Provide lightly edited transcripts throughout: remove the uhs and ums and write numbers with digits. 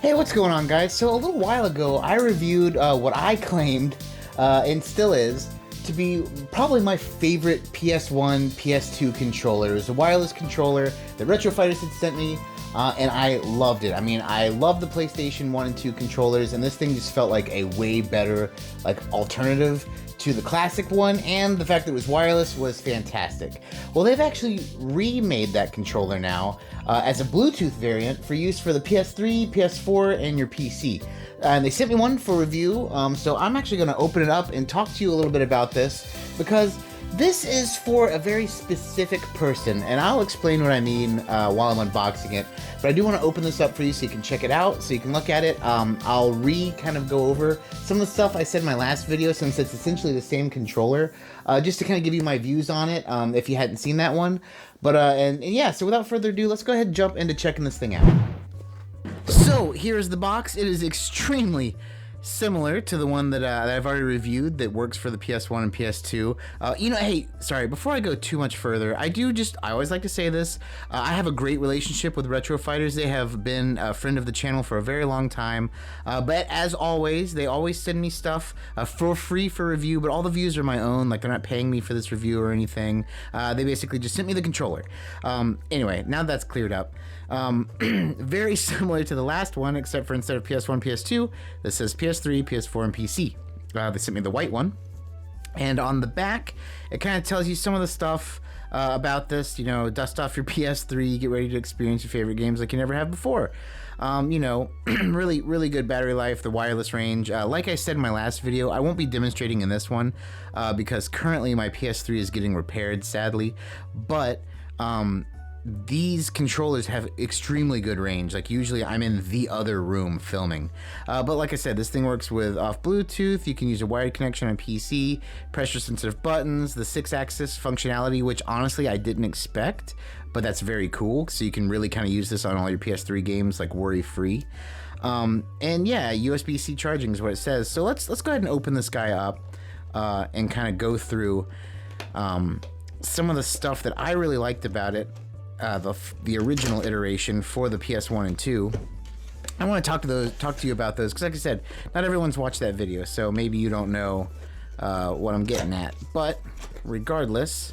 Hey, what's going on, guys? So a little while ago, I reviewed what I claimed, and still is, to be probably my favorite PS1, PS2 controller. It was a wireless controller that RetroFighters had sent me, and I loved it. I mean, I love the PlayStation 1 and 2 controllers, and this thing just felt like a way better, alternative to the classic one, and the fact that it was wireless was fantastic. Well, they've actually remade that controller now as a Bluetooth variant for use for the PS3, PS4, and your PC. And they sent me one for review, so I'm actually going to open it up and talk to you a little bit about this, because this is for a very specific person, and I'll explain what I mean while I'm unboxing it. But I do want to open this up for you so you can check it out, so you can look at it. I'll kind of go over some of the stuff I said in my last video, since it's essentially the same controller, just to kind of give you my views on it, if you hadn't seen that one. But, and yeah, so without further ado, let's go ahead and jump into checking this thing out. So, here's the box. It is extremely similar to the one that I've already reviewed that works for the PS1 and PS2. Hey, sorry, before I go too much further, I always like to say this. I have a great relationship with RetroFighters. They have been a friend of the channel for a very long time. But as always, they always send me stuff for free for review, but all the views are my own. Like, they're not paying me for this review or anything. They basically just sent me the controller. Anyway, now that's cleared up. Very similar to the last one, except for instead of PS1, PS2, this says PS3, PS4, and PC. They sent me the white one. And on the back, it kind of tells you some of the stuff about this. Dust off your PS3, get ready to experience your favorite games like you never have before. Really, really good battery life, the wireless range. Like I said in my last video, I won't be demonstrating in this one because currently my PS3 is getting repaired, sadly. But these controllers have extremely good range. Like, usually I'm in the other room filming. But like I said, this thing works with off Bluetooth. You can use a wired connection on PC, pressure sensitive buttons, the 6-axis functionality, which honestly I didn't expect, but that's very cool. So you can really kind of use this on all your PS3 games, like, worry free. And yeah, USB-C charging is what it says. So let's go ahead and open this guy up and kind of go through some of the stuff that I really liked about it. The original iteration for the PS1 and 2. I want to talk to you about those, because like I said, not everyone's watched that video, so maybe you don't know what I'm getting at. But regardless,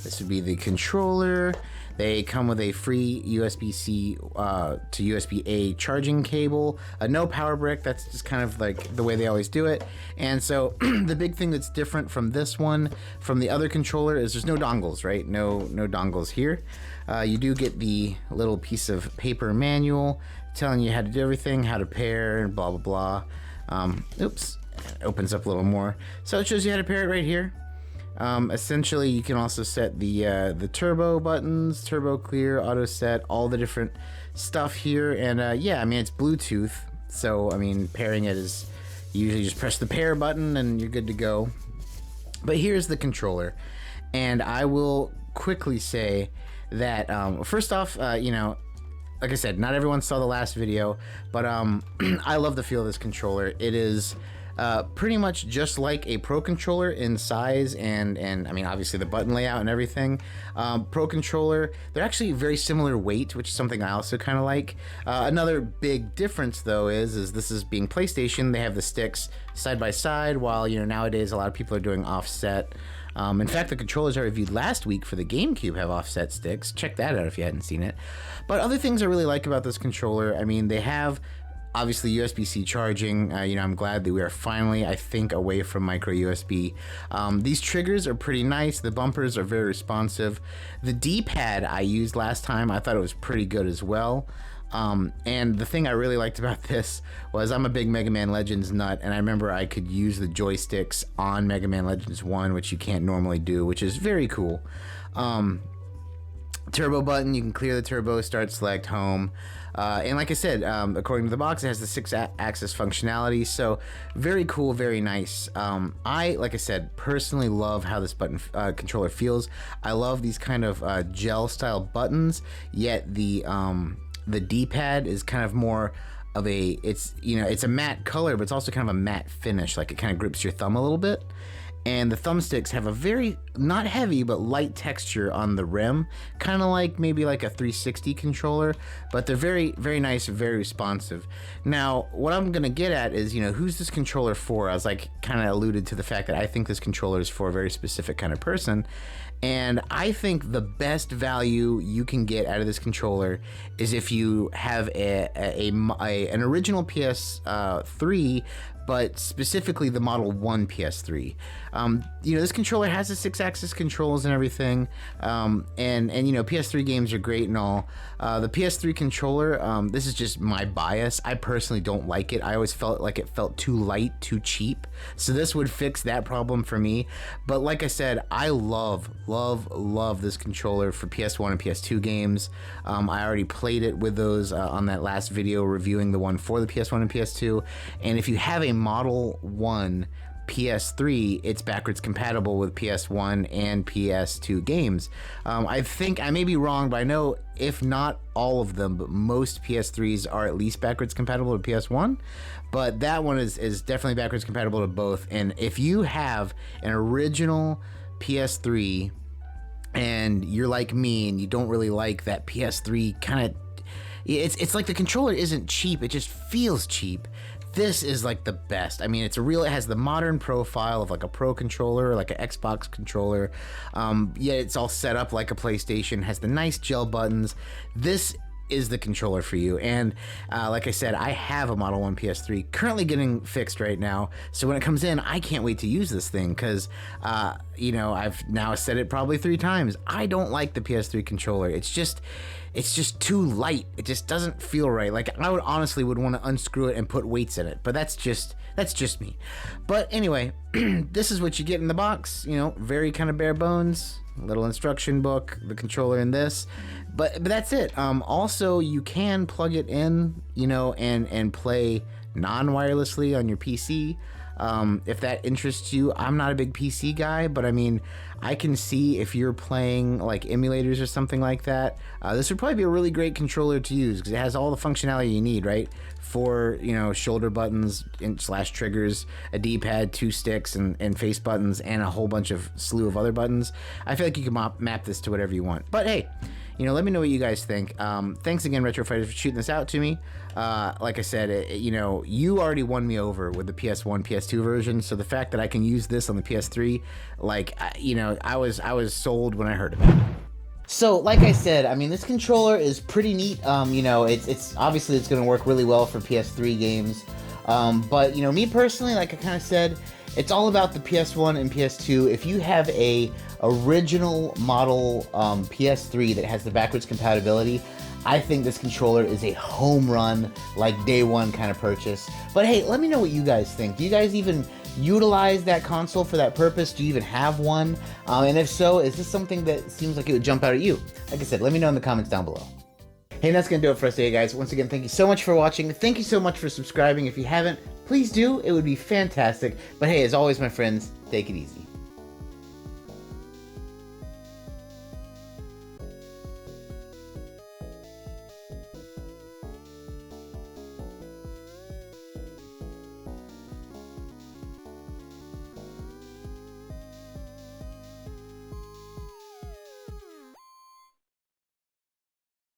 this would be the controller. They come with a free USB-C to USB-A charging cable, no power brick. That's just kind of like the way they always do it. And so the big thing that's different from this one, from the other controller, is there's no dongles, right? No dongles here. You do get the little piece of paper manual telling you how to do everything, how to pair, and blah, blah, blah. Oops, it opens up a little more. So it shows you how to pair it right here. Essentially, you can also set the turbo buttons, turbo clear, auto set, all the different stuff here. And yeah, I mean, it's Bluetooth. So, I mean, pairing it is, you usually just press the pair button and you're good to go. But here's the controller. And I will quickly say that, first off, like I said, not everyone saw the last video, but I love the feel of this controller. It is pretty much just like a Pro controller in size and I mean, obviously the button layout and everything. Pro controller, they're actually very similar weight, which is something I also kind of like. Another big difference though is this is being PlayStation. They have the sticks side by side, while nowadays a lot of people are doing offset. In fact, the controllers I reviewed last week for the GameCube have offset sticks. Check that out if you hadn't seen it. But other things I really like about this controller, I mean, they have obviously USB-C charging. I'm glad that we are finally, I think, away from micro USB. These triggers are pretty nice. The bumpers are very responsive. The D-pad I used last time, I thought it was pretty good as well. And the thing I really liked about this was I'm a big Mega Man Legends nut, and I remember I could use the joysticks on Mega Man Legends 1, which you can't normally do, which is very cool. Turbo button, you can clear the turbo, start, select, home. And like I said, according to the box, it has the 6-axis functionality, so very cool, very nice. Like I said, personally love how this button controller feels. I love these kind of gel-style buttons, yet the D-pad is kind of more of it's a matte color, but it's also kind of a matte finish, like it kind of grips your thumb a little bit. and the thumbsticks have a very, not heavy, but light texture on the rim, kind of like maybe like a 360 controller, but they're very, very nice, very responsive. Now, what I'm gonna get at is, you know, who's this controller for? I was like, kind of alluded to the fact that I think this controller is for a very specific kind of person. And I think the best value you can get out of this controller is if you have an original PS3, but specifically the Model 1 PS3. You know, this controller has the 6-axis controls and everything, and you know, PS3 games are great and all. The PS3 controller, this is just my bias. I personally don't like it. I always felt like it felt too light, too cheap. So this would fix that problem for me. But like I said, I love this controller for PS1 and PS2 games. I already played it with those on that last video reviewing the one for the PS1 and PS2. And if you have a Model 1 PS3, it's backwards compatible with PS1 and PS2 games. I think I may be wrong, but I know if not all of them, but most PS3s are at least backwards compatible to PS1. But that one is definitely backwards compatible to both. And if you have an original PS3 and you're like me and you don't really like that PS3 kind of, it's like the controller isn't cheap, it just feels cheap. This is like the best. I mean, it has the modern profile of like a Pro controller, like an Xbox controller. Yet it's all set up like a PlayStation, has the nice gel buttons. This is the controller for you. And like I said, I have a Model 1 PS3 currently getting fixed right now. So when it comes in, I can't wait to use this thing because, you know, I've now said it probably 3 times. I don't like the PS3 controller. It's just too light. It just doesn't feel right. Like I would honestly want to unscrew it and put weights in it, but that's just me. But anyway, this is what you get in the box. You know, very kind of bare bones. Little instruction book, the controller in this, but that's it. Also, you can plug it in, you know, and play non-wirelessly on your PC. If that interests you. I'm not a big PC guy, but I mean, I can see if you're playing like emulators or something like that, this would probably be a really great controller to use because it has all the functionality you need, right? 4, you know, shoulder buttons and / triggers, a D-pad, 2 sticks, and face buttons, and a whole bunch of slew of other buttons. I feel like you can map this to whatever you want. But hey, you know, let me know what you guys think. Thanks again, RetroFighters, for shooting this out to me. Like I said, you know, you already won me over with the PS1, PS2 version. So the fact that I can use this on the PS3, like, you know, I was sold when I heard about it. So, like I said, I mean, this controller is pretty neat. You know, it's obviously it's going to work really well for PS3 games. But, you know, me personally, like I kind of said, it's all about the PS1 and PS2. If you have a original model PS3 that has the backwards compatibility, I think this controller is a home run, like day one kind of purchase. But hey, let me know what you guys think. Do you guys even utilize that console for that purpose? Do you even have one? And if so, is this something that seems like it would jump out at you? Like I said, let me know in the comments down below. Hey, that's going to do it for us today, guys. Once again, thank you so much for watching. Thank you so much for subscribing. If you haven't, please do. It would be fantastic. But hey, as always, my friends, take it easy.